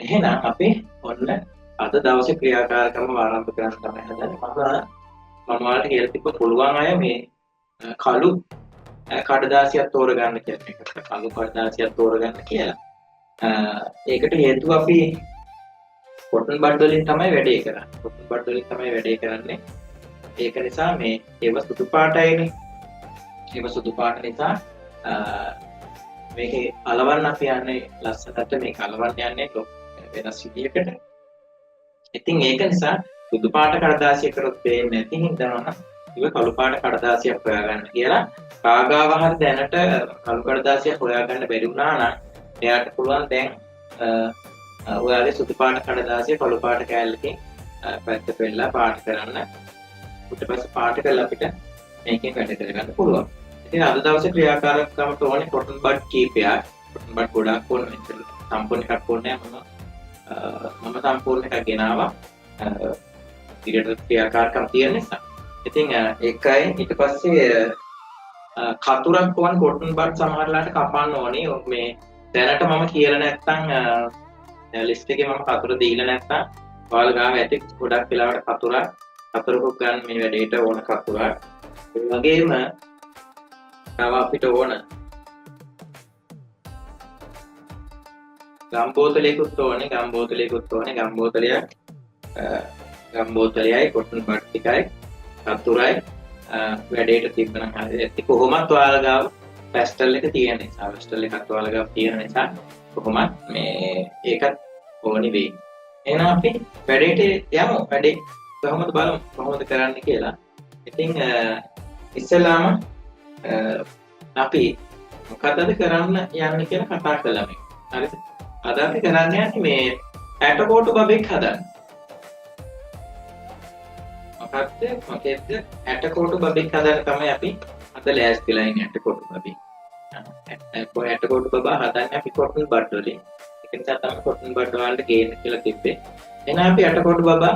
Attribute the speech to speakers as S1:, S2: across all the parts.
S1: එහෙනම් අපි ඔන්න අද දවසේ ක්‍රියාකාරකම ආරම්භ කරන්න තමයි හදන්නේ. මම ඔයාලට කියලා තිබ්බ පුළුවන් අය මේ කළු කඩදාසියක් තෝරගන්න කියන එක. කළු කඩදාසියක් තෝරගන්න කියලා. ඒකට හේතුව අපි කොටන් බඩ් වලින් තමයි වැඩේ කරන්නේ. කොටන් බඩ් වලින් තමයි වැඩේ කරන්නේ. ඒක නිසා මේ ඒව සුදු පාටයිනේ. ඒව සුදු පාට නිසා මේකේ අලවන්න අපි යන්නේ ලස්සනට මේක අලවන්න යන්නේ වෙනස් විදියකට. ඉතින් ඒක නිසා සුදු පාට කඩදාසිය කරොත් පේන්නේ නැති හින්දා මම ඉව කළු පාට කඩදාසියක් හොයාගන්න කියලා කාගාව හරි දැනට කළු කඩදාසියක් හොයාගන්න බැරි වුණා නම් එයාට පුළුවන් දැන් ඔයාලේ සුදු පාට කඩදාසිය කළු පාට කෑල්ලකින් පැත්තට වෙලා පාට කරන්න. ඊට පස්සේ පාට කරලා අපිට මේකෙන් වැඩ කරගන්න පුළුවන්. ඉතින් අද දවසේ ක්‍රියාකාරකමට ඕනේ කොටන් බඩ් කීපයක්. කොටන් බඩ් ගොඩක් ඕනේ මෙතන. සම්පූර්ණ එකක් ඕනේ මම සම්පූර්ණ එකක් ගෙනාවා. ඊට ක්‍රියාකාරකම් තියෙන නිසා. ඉතින් ඒකයි ඊට පස්සේ කතුරක් වුණ කොටන් බඩ් සමහරලාට කපන්න ඕනේ. මේ දැනට මම කියලා නැත්තම් ලිස්ට් එකේ මම කතුර දීලා නැත්තම් ඔයාලා ගාව ඇති ගොඩක් වෙලාවට කතුරක් ගන්න මේ වැඩේට ඕන කතුරක්. ඒ වගේම තව අපිට ඕන ගම් බෝතලයකුත් ඕනේ. ගම් බෝතලයයි කොටන් බඩ් ටිකයි කතුරයි වැඩේට තිබ්බනම් හරියට ඇති. කොහොමත් ඔයාලා ගාව පැස්ටල් එක තියෙන නිසා පැස්ටල් එකක් ඔයාලා ගාව තියෙන නිසා කොහොමත් මේ ඒකත් ඕනි වෙයි. එහෙනම් අපි වැඩේට යමු. වැඩේ කොහොමද බලමු කොහොමද කරන්න කියලා. ඉතින් ඉස්සෙල්ලාම අපි මොකද්ද කරන්න යන්නේ කියලා කතා කළා මේ. හරිද? අද අපි කරන්න යන්නේ මේ ඇටකොටු බබෙක් හදන්න. මොකද්ද ඇටකොටු බබෙක් හදන්න තමයි අපි අද ලෑස්තිලා ඉන්නේ. ඇටකොටු බබෙක්. ඇටකොටු බබා හදන්නේ අපි කොටන් බඩ් වලින්. ඒක නිසා තමයි කොටන් බඩ් වලට ගේන්න කියලා තිබ්බේ. එහෙනම් අපි ඇටකොටු බබා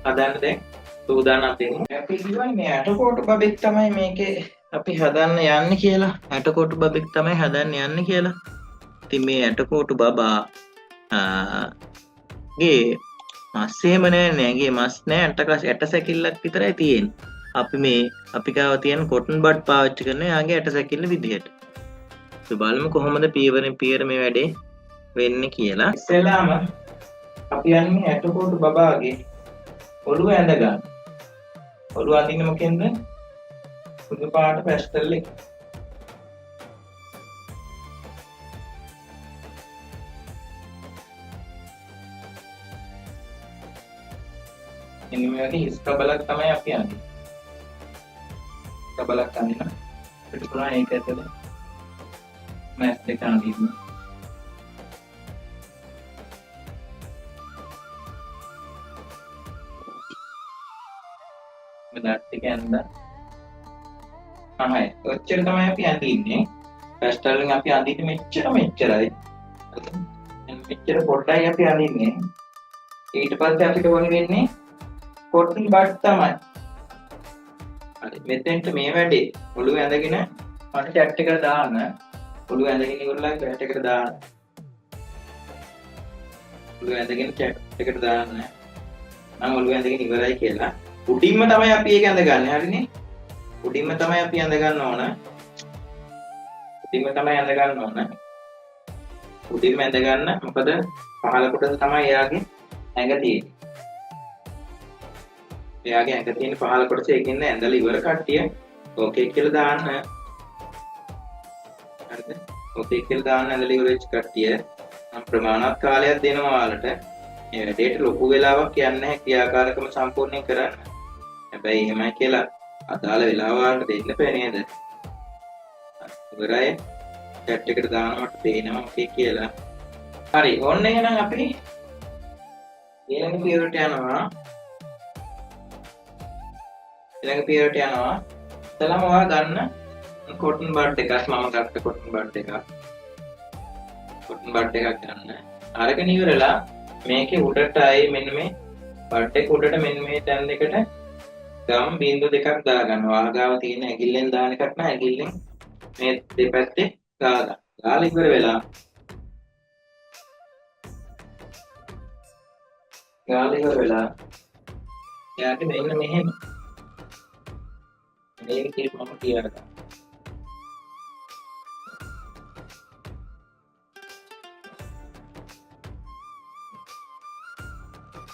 S1: හදන්න දැන් සූදානම් වෙමු. අපි කියන්නේ මේ ඇටකොටු බබෙක් තමයි මේකේ අපි හදන්න යන්නේ කියලා. ඇටකොටු බබෙක් තමයි හදන්න යන්නේ කියලා. ඉතින් මේ ඇටකොටු බබා ගේ මස් එහෙම නෑනේ. ඇගේ මස් නෑ. ඇට සැකිල්ලක් විතරයි තියෙන්නේ. අපි ගාව තියෙන කොටන් බඩ් පාවිච්චි කරන යාගේ ඇට සැකිල්ල විදිහට. අපි බලමු කොහොමද පියවරෙන් පියවර මේ වැඩේ වෙන්නේ කියලා. ඉස්සෙල්ලාම අපි යන්නේ ඇටකොටු බබාගේ ඔළුව ඇඳ ගන්න. ඔළුව අඳින්නේ මොකෙන්ද? සුදු පාට පැස්ටල් එක. ඉන්නේ මේ වගේ හිස් කබලක් තමයි අපි අඳින්නේ. කබලක් අඳිනවා. පිට පුරා ඒක ඇතුලේ මැස් දෙක අඳිනවා. මෙදාත් ටික ඇඳලා ඔච්චර තමයි අපි අඳින්නේ. පැස්ටල් එකෙන් අපි අඳින්නේ මෙච්චරයි. මෙච්චර පොඩ්ඩයි අපි අඳින්නේ. ඊට පස්සේ අපිට ඕනේ වෙන්නේ කොටන් බඩ් තමයි. හරි මෙතෙන්ට මේ වැඩේ ඔළුව ඇඳගෙන මට චැට් එකට දාන්න. ඔළුව ඇඳගෙන ඉවරලා චැට් එකට දාන්න. ඔළුව ඇඳගෙන චැට් එකට දාන්න. මම ඔළුව ඇඳගෙන ඉවරයි කියලා. උඩින්ම තමයි අපි ඒක ඇඳගන්නේ. හරිනේ? උඩින්ම තමයි අපි ඇඳ ගන්න ඕන. උඩින්ම ඇඳ ගන්න. මොකද පහළ කොටස තමයි එයාගේ ඇඟ තියෙන්නේ. එයාගේ ඇඟ තියෙන පහළ කොටස ඒකින්ද ඇඳලා ඉවර කට්ටිය ඕකේ කියලා දාන්න. හරිද? ඕකේ කියලා දාන්න ඇඳලා ඉවර වෙච්ච කට්ටිය මම ප්‍රමාණවත් කාලයක් දෙනවා ඔයාලට. මේ වැඩේට ලොකු වෙලාවක් යන්නේ නැහැ ක්‍රියාකාරකම සම්පූර්ණයෙන් කරන්න. හැබැයි එහෙමයි කියලා අදාළ වෙලාව වලට දෙන්න බෑ නේද? ඉවරයි. චැට් එකට දානවට පේනවා ඔකේ කියලා. හරි. ඕන්න එහෙනම් අපි ඊළඟ පියවරට යනවා. ඉතලම ඔයා ගන්න කොටන් බඩ් එකක්. මම ගත්ත කොටන් බඩ් එකක් ගන්න. අරගෙන ඉවරලා මේකේ උඩටයි මෙන්න මේ බඩ් එක උඩට මෙන්න මේ තැන් දෙකට ගම් බිංදු දෙකක් දාගන්න. ඔයාලා ගාව තියෙන ඇඟිල්ලෙන් දාන එකක් නෑ. ඇඟිල්ලෙන් මේ දෙපැත්තේ ගාලා ඉවර වෙලා ගාලා ඉවර වෙලා එයාට මෙන්න මෙහෙම මේ විදිහට මම තියාගන්නවා.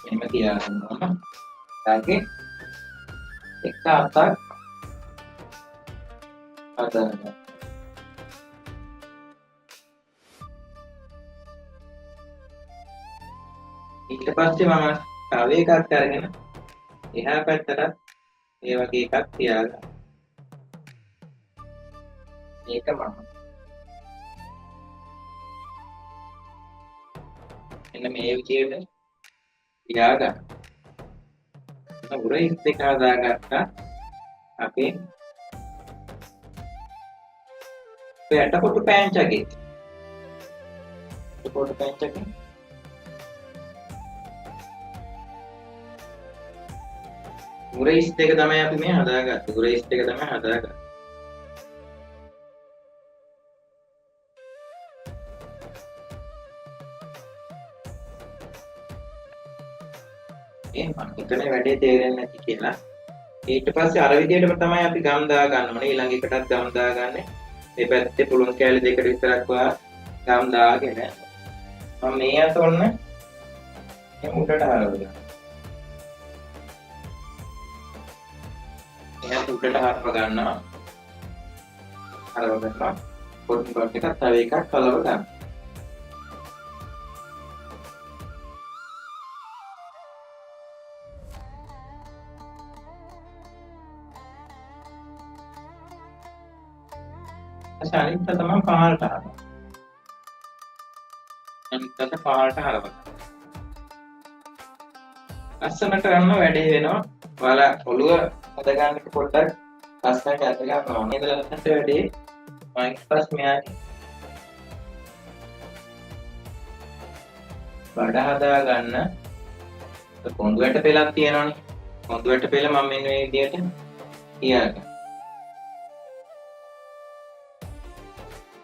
S1: එහෙම තියාගන්නවා. ඊට එක අතක් හදන්න. ඊට පස්සේ මම තව එකක් අරගෙන එහා පැත්තට ඒ වගේ එකක් තියාගන්න. මේක මම එන්න මේ විදිහට තියාගන්න. උරහිස් දෙක හදාගත්තා. අපේ ඇටකොටු පෑන්චගේ උරහිස් දෙක තමයි අපි මේ හදාගත්තේ. උරහිස් දෙක තමයි හදාගත්තේ. එහෙනම් හිතන වැඩේ තේරෙන්නේ නැති කියලා. ඊට පස්සේ අර විදිහටම තමයි අපි ගම් දා ගන්න ඕනේ. ඊළඟ එකටත් ගම් දාගන්නේ. මේ පැත්තේ පුළුන් කෑලි දෙකට විතරක් වා ගම් දාගෙන මම මේ අත ඔන්න මේ උඩට හරවලා. එයාට උඩට හරව ගන්නවා. හරව ගන්නවා. පොඩි කොට එකක් තව එකක් කලව ගන්න. අනිත් තමයි පහළට හරවන. අනිත් පහළට හරවන. ලස්සනට කරන වැඩේ වෙනවා. ඔයාලා ඔළුව හද ගන්නට පොඩ්ඩක් ලස්සනට අත ගන්නවා. නේද ලස්සනට වැඩේ. මම ඊපස් මෙයාගේ බඩ හදා ගන්න. කොඳු වැට පෙලක් තියෙනවනේ. කොඳු වැට පෙල මම මෙන්න මේ විදිහට තියාගන්න.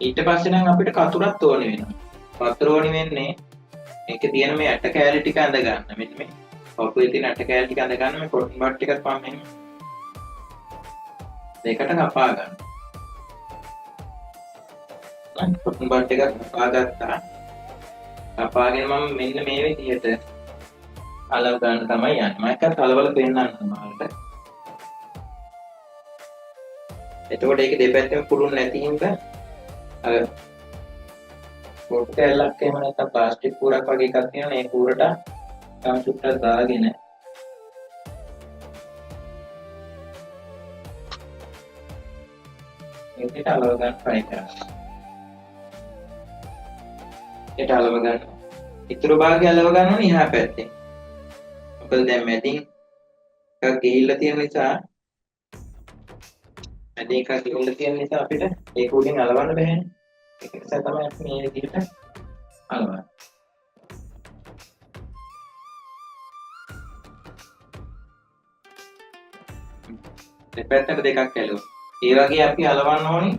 S1: ඊට පස්සේ නම් අපිට කතුරක් ඕනේ වෙනවා. වතුර ඕනේ වෙන්නේ මේකේ තියෙන මේ ඇට කෑලි ටික අඳ ගන්න. මෙන්න මේ පොකුවේ තියෙන ඇට කෑලි ටික අඳ ගන්න. මේ කොටන් බට් ටිකත් මම මෙන්න දෙකට කපා ගන්න. කොටන් බට් ටික කපා ගත්තා. කපාගෙන මම මෙන්න මේ විදිහට අලව ගන්න තමයි යන්නේ. මම එකත් අලවල පෙන්නන්න මාළට. එතකොට ඒක දෙපැත්තෙම පුළුන් නැති හින්දා අර පොට් කැල්ලක් එහෙම නැත්නම් ප්ලාස්ටික් කූරක් වගේ එකක් තියෙනවා. මේ කූරට තම චුට්ටක් දාගෙන මේකට අලව ගන්න try කරනවා. ඒකට අලව ගන්න. ඉතුරු භාගය අලව ගන්න ඕනේ එහා පැත්තේ. මොකද දැන් මැදින් එකක් ගිහිල්ලා තියෙන නිසා මැදින් එකක් ගිහිල්ලා තියෙන නිසා අපිට ඒක උඩින් අලවන්න බැහැ. ඒක නිසා තමයි අපි මේ විදිහට අලවන්නේ. දෙපැත්තට දෙකක් ඇලුවා. ඒ වගේ අපි අලවන්න ඕනේ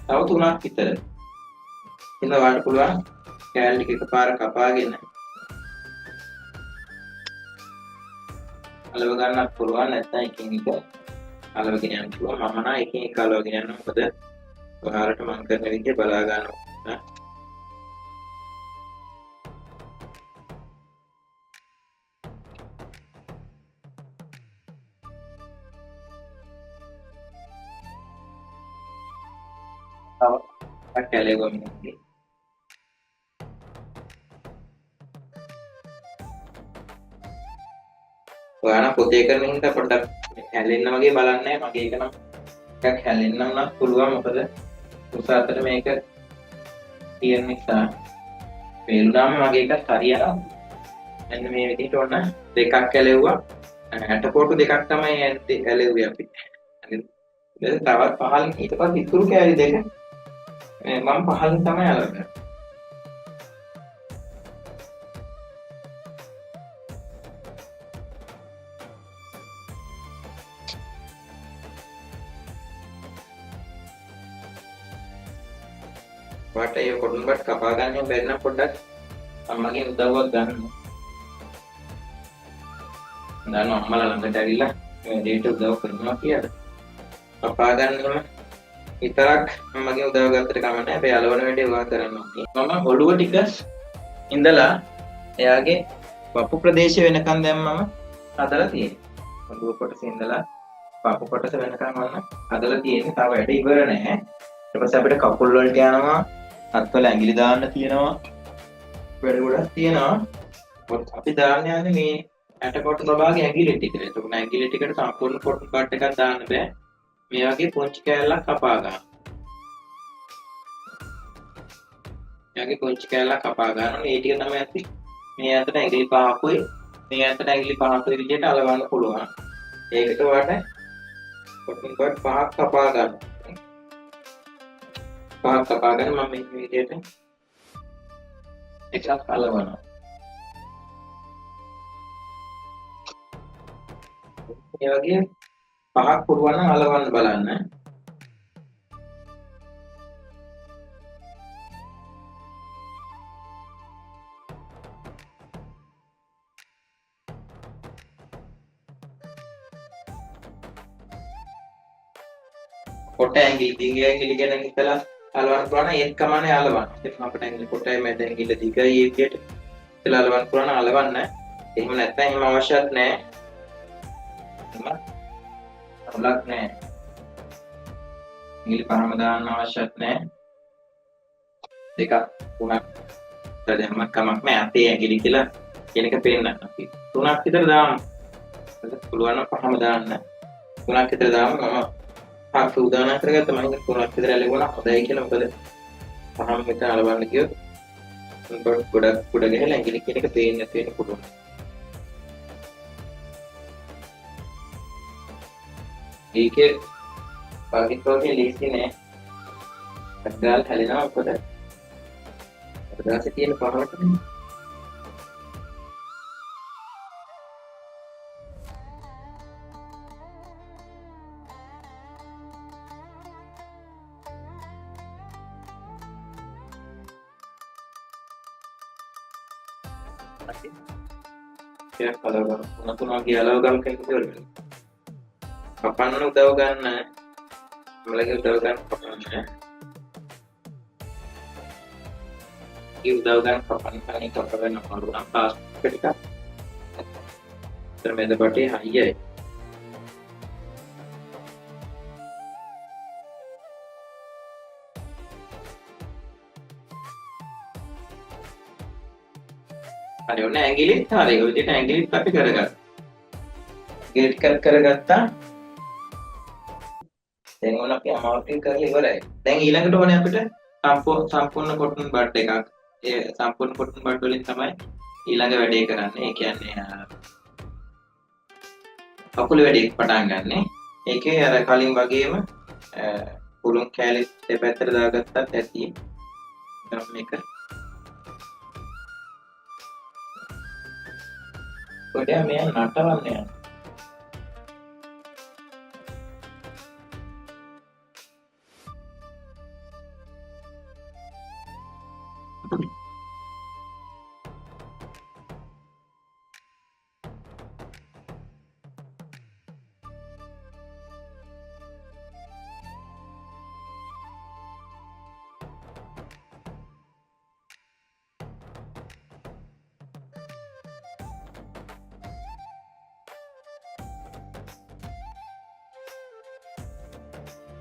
S1: තව 3ක් විතර. ඉතින් ඔයාලට පුළුවන් කෑලි ටික එකපාර කපාගෙන අලව ගන්නත් පුළුවන්. නැත්නම් එකින් එක අලවගෙන යන්න පුළුවන්. මම නම් එකින් එක අලවගෙන යනවා. මොකද ඔයාලට මම කරන විදිහ බලා ගන්න ඕන. තව කැලේ ගොමිනේ. ඔයාලා පොතේ කරන හින්දා පොඩ්ඩක් හැලෙන්න වගේ බලන්නේ නැහැ. මගේ එක නම් ටිකක් හැලෙන්න උනත් පුළුවන්. මොකද උස අතර මේක තියෙන නිසා වේලුනාම මගේ එකත් හරියනවා. මෙන්න මේ විදිහට ඔන්න දෙකක් ඇලෙව්වා. ඇටකොටු දෙකක් තමයි ඇලෙව්වේ අපි. හරිද? තවත් පහලින් ඊට පස්සේ ඉතුරු කෑලි දෙක මම පහලින් තමයි අලවන්නේ. වට ඒ කොටන් බට් කපා ගන්න බැරි නම් පොඩ්ඩක් අම්මගෙන් උදව්වක් ගන්න. දන්නවා අම්මලා ළඟට ඇවිල්ලා මේ දෙයට උදව් කරනවා කියලා. කපා ගන්නම විතරක් මගේ උදව් ගත්තට කම නැහැ. හැබැයි අලවන වැඩේ ඔයා කරනවා. මම ඔළුව ටික ඉඳලා එයාගේ පපු ප්‍රදේශය වෙනකන් දැන් මම හදලා තියෙනවා. ඔළුව කොටස ඉඳලා පපු කොටස වෙනකන් මම හදලා තියෙන්නේ. තව වැඩ ඉවර නැහැ. ඊට පස්සේ අපිට කකුල් වලට යනවා, අත්වල ඇඟිලි දාන්න තියෙනවා. වැඩ ගොඩක් තියෙනවා. අපි දාන්න යන්නේ මේ ඇට කොටස භාගයේ ඇඟිලි ටික. එතකොට ඇඟිලි ටිකට සම්පූර්ණ කොටන් කට් එකක් දාන්න බෑ. මේ වගේ පුංචි කෑල්ලක් කපා ගන්න. යගේ පුංචි කෑල්ලක් කපා ගන්නවා. මේ ටික තමයි ඇති. මේ අතට ඇඟිලි පහකුයි මේ අතට ඇඟිලි පහකුයි විදිහට අලවන්න පුළුවන්. ඒකට ඔයාලට කොටන් කට් පහක් කපා ගන්න. පහක් කපා ගන්න මම මේ විදිහට එකක් අලවනවා. මේ වගේ පහක් පුළුවන් නම් අලවන්න බලන්න. කොට ඇඟිලි දිග ඇඟිලි ගැන හිතලා අලවන්න පුළුවන් නම් ඒත් කමන්නේ අලවන්න. ඉතින් අපිට ඇඟිලි කොටයි මැද ඇඟිලි දිගයි විදිහට ඉතලා අලවන්න පුළුවන් නම් අලවන්න. එහෙම නැත්නම් එහෙම අවශ්‍යත් නැහැ. අවුලක් නැහැ. ඇඟිලි පහම දාන්න අවශ්‍යත් නැහැ. දෙකක් තුනක් දැම්මත් කමක් නැහැ. අපේ ඇඟිලි කියලා කියන එක පේන්න. අපි තුනක් විතර දාමු. පුළුවන් නම් පහම දාන්න. තුනක් විතර දාමු. මම පහක් උදාහරණ කරගත්ත මම හිතුවා තුනක් විතර ලැබුණා හොඳයි කියලා. මොකද පහම විතර අලවන්න කියොත් ගොඩක් ගහලා ඇඟිලි කියන එක පේන්නේ නැති වෙන්න පුළුවන්. ඒකේ පාකිස්තානයේ ලීසි නෑ. අද්දාල් හැලෙනවා මොකද? අදදාසේ තියෙන පහකට නේ. ඒක කලවර මොනතුනා කියලා ගල් කෙනෙක් කපන්න උදව් ගන්න මලගේ උදව් ගන්න කපන්න ඒ උදව් ගන්න කපන්න කලින් කපන්න අමාරු නම් පාස් ටික ඉතින් මෙද කොටේ හයියයි හරි ඔන්න ඇඟිලිත් හරි ඔය විදිහට ඇඟිලිත් අපි කරගත්තා ඇඟිලිත් කරගත්තා දැන් ඕන අපි අමාරුටින් කරලා ඉවරයි. දැන් ඊළඟට ඕනේ අපිට සම්පූර්ණ කොටන් බඩ් එකක්. ඒ සම්පූර්ණ කොටන් බඩ් වලින් තමයි ඊළඟ වැඩේ කරන්නේ. ඒ කියන්නේ කකුල වැඩේ පටන් ගන්නෙ. ඒකේ අර කලින් වගේම පුළුන් කෑලි දෙපැත්තට දාගත්තත් ඇති. දැන් මේක පොඩ්ඩක් මෙයා නටවන්න යනවා.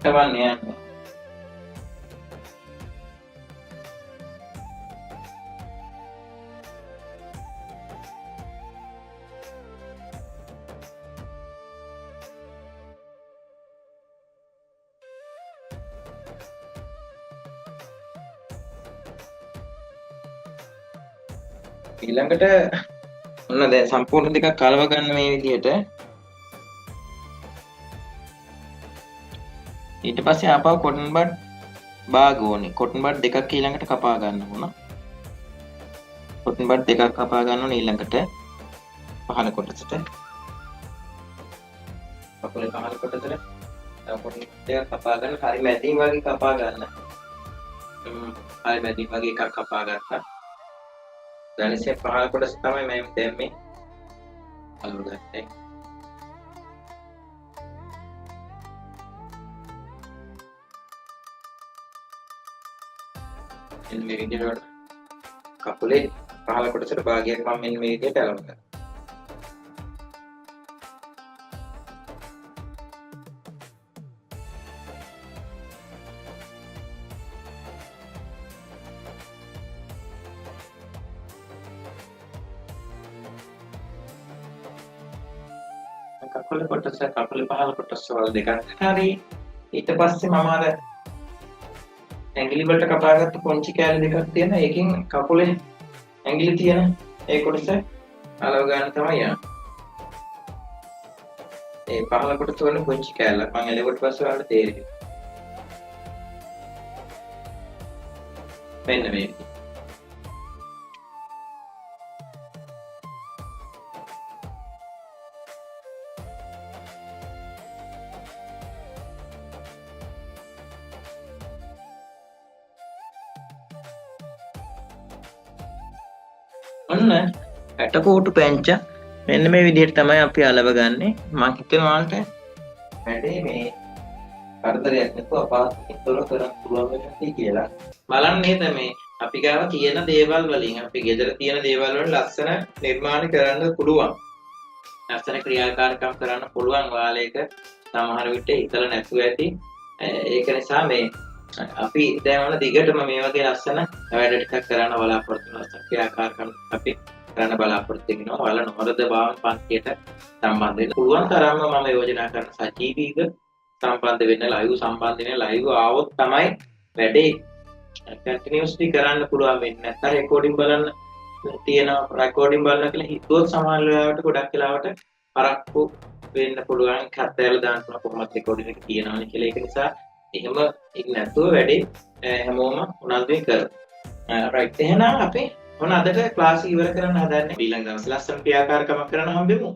S1: නටවන්න යනවා. ඊළඟට ඔන්න දැන් සම්පූර්ණ දෙකක් කලව ගන්න මේ විදිහට. ඊට පස්සේ ආපහු කොටන් බඩ් භාග ඕනේ. කොටන් බඩ් දෙකක් ඊළඟට කපා ගන්න ඕන. කොටන් බඩ් දෙකක් කපා ගන්න ඕනේ ඊළඟට පහළ කොටසට. කකුලේ පහළ කොටසට කොටන් දෙකක් කපා ගන්න. හරි මැදින් වගේ කපා ගන්න. හරි මැදින් වගේ එකක් කපා ගත්තා. දැන් ඉතින් පහළ කොටස තමයි මම දැම්මේ. අලුත් ගන්න. මෙන්න මේ විදිහට කකුලේ පහළ කොටසට භාගයක් මම මෙන්න මේ විදිහට අලවනවා. කකුලේ කොටස කකුලේ පහළ කොටස වල දෙකක් හරි. ඊට පස්සේ මම අර ඇඟිලි වලට කපාගත්ත පොන්චි කෑලි දෙකක් තියෙන. ඒකෙන් කකුලේ ඇඟිලි තියෙන ඒ කොටස අලව ගන්න තමයි යන්නේ. ඒ පහළ කොටස වල පොන්චි කෑල්ල මම එලෙවට පස්සේ වලට තේරෙයි. මෙන්න මේ ඔන්න ඇටකෝටු පැංච මෙන්න මේ විදිහට තමයි අපි අලව ගන්නෙ. මම හිතනවා ඔයාලට වැඩේ මේ කරදරයක් නැතුව අපහසුතාවකින් තොර කරන්න පුළුවන් වෙන්නේ කියලා. බලන්න නේද මේ අපි ගාව තියෙන දේවල් වලින් අපි ගෙදර තියෙන දේවල් වලින් ලස්සන නිර්මාණ කරන්න පුළුවන්. ලස්සන ක්‍රියාකාරකම් කරන්න පුළුවන්. ඔයාලා ඒක සමහර විට හිතලා නැතුව ඇති. ඒක නිසා මේ අපි දැන් වල දිගටම මේ වගේ ලස්සන වැඩ ටිකක් කරන්න බලාපොරොත්තු වෙනවා. ක්‍රියාකාරකම් අපි කරන්න බලාපොරොත්තු වෙනවා. ඔයාලා නොමරද භාවන පන්තියට සම්බන්ධ වෙන්න පුළුවන් තරම්ම මම යෝජනා කරන සජීවීව සම්බන්ධ වෙන්න ලයිව් සම්බන්ධ වෙන්න ලයිව් ආවොත් තමයි වැඩේ කන්ටිනියස්ලි කරන්න පුළුවන් වෙන්නේ. නැත්නම් රෙකෝඩින් බලන්න තියෙනවා. රෙකෝඩින් බලන්න කියලා හිතුවොත් සමහර වෙලාවට ගොඩක් වෙලාවට පරක්කු වෙන්න පුළුවන්. හත්යල දාන්න කොහොමද රෙකෝඩින් එක තියෙනවනේ කියලා. ඒක නිසා එහෙම ඉන්නේ නැතුව වැඩේ හැමෝම උනන්දුවෙන් කරමු. රයිට් එහෙනම් අපි මොන අදට ක්ලාස් ඉවර කරන්න හදන්නේ. ඊළඟ දවසේ ලස්සන ක්‍රියාකාරකමක් කරන්න හම්බෙමු.